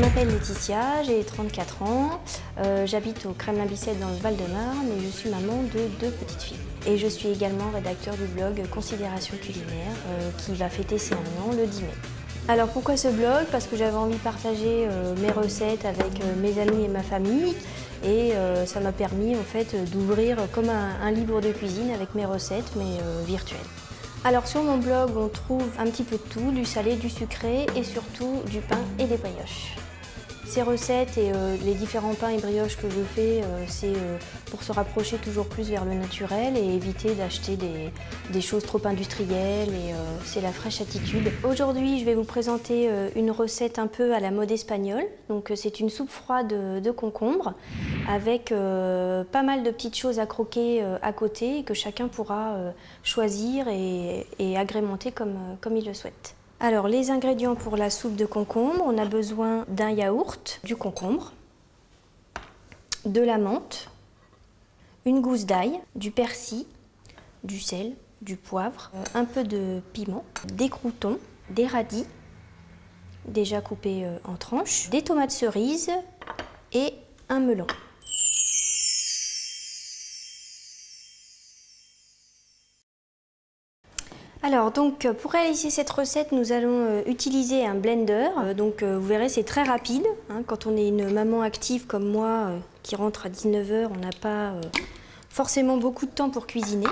m'appelle Laetitia, j'ai 34 ans, j'habite au Kremlin-Bicêtre dans le Val-de-Marne et je suis maman de 2 petites filles. Et je suis également rédacteur du blog Considération culinaire qui va fêter ses 1 an le 10 mai. Alors pourquoi ce blog? Parce que j'avais envie de partager mes recettes avec mes amis et ma famille et ça m'a permis en fait d'ouvrir comme un livre de cuisine avec mes recettes mais virtuelles. Alors sur mon blog, on trouve un petit peu de tout, du salé, du sucré et surtout du pain et des brioches. Ces recettes et les différents pains et brioches que je fais, c'est pour se rapprocher toujours plus vers le naturel et éviter d'acheter des choses trop industrielles et c'est la fraîche attitude. Aujourd'hui, je vais vous présenter une recette un peu à la mode espagnole. Donc c'est une soupe froide de concombre avec pas mal de petites choses à croquer à côté que chacun pourra choisir et agrémenter comme il le souhaite. Alors, les ingrédients pour la soupe de concombre, on a besoin d'un yaourt, du concombre, de la menthe, une gousse d'ail, du persil, du sel, du poivre, un peu de piment, des croûtons, des radis, déjà coupés en tranches, des tomates cerises et un melon. Alors donc pour réaliser cette recette, nous allons utiliser un blender. Vous verrez, c'est très rapide. Quand on est une maman active comme moi qui rentre à 19 h, on n'a pas forcément beaucoup de temps pour cuisiner.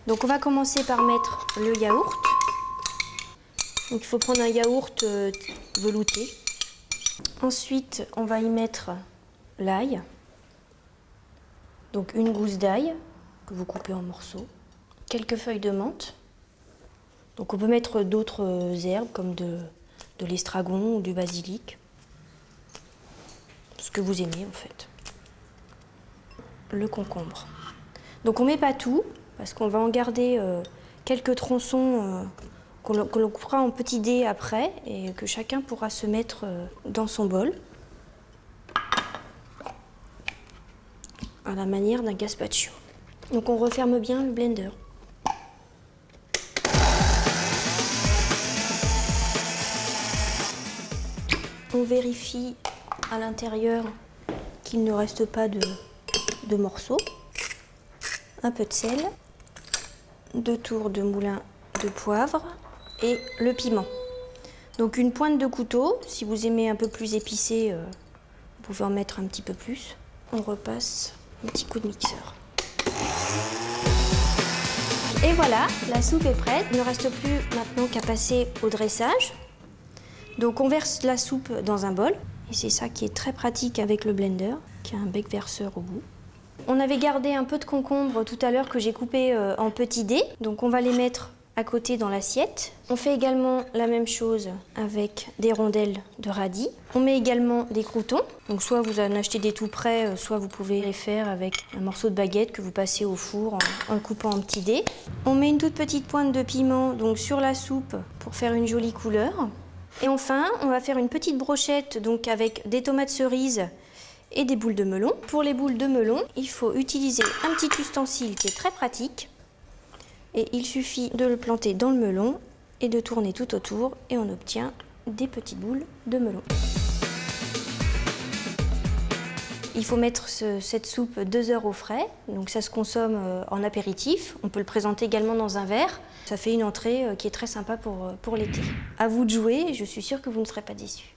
Donc on va commencer par mettre le yaourt. Donc il faut prendre un yaourt velouté. Ensuite, on va y mettre l'ail. Donc une gousse d'ail que vous coupez en morceaux, quelques feuilles de menthe. Donc on peut mettre d'autres herbes comme de l'estragon ou du basilic, ce que vous aimez en fait. Le concombre. Donc on ne met pas tout parce qu'on va en garder quelques tronçons que l'on coupera en petits dés après et que chacun pourra se mettre dans son bol à la manière d'un gazpacho. Donc on referme bien le blender. On vérifie à l'intérieur qu'il ne reste pas de morceaux. Un peu de sel, 2 tours de moulin de poivre et le piment. Donc une pointe de couteau, si vous aimez un peu plus épicé, vous pouvez en mettre un petit peu plus. On repasse un petit coup de mixeur. Et voilà, la soupe est prête. Il ne reste plus maintenant qu'à passer au dressage. Donc on verse la soupe dans un bol, et c'est ça qui est très pratique avec le blender, qui a un bec verseur au bout. On avait gardé un peu de concombre tout à l'heure que j'ai coupé en petits dés, donc on va les mettre à côté dans l'assiette. On fait également la même chose avec des rondelles de radis. On met également des croûtons, donc soit vous en achetez des tout prêts, soit vous pouvez les faire avec un morceau de baguette que vous passez au four en le coupant en petits dés. On met une toute petite pointe de piment donc sur la soupe pour faire une jolie couleur. Et enfin, on va faire une petite brochette donc avec des tomates cerises et des boules de melon. Pour les boules de melon, il faut utiliser un petit ustensile qui est très pratique. Et il suffit de le planter dans le melon et de tourner tout autour et on obtient des petites boules de melon. Il faut mettre cette soupe 2 heures au frais, donc ça se consomme en apéritif. On peut le présenter également dans un verre. Ça fait une entrée qui est très sympa pour l'été. À vous de jouer, je suis sûre que vous ne serez pas déçus.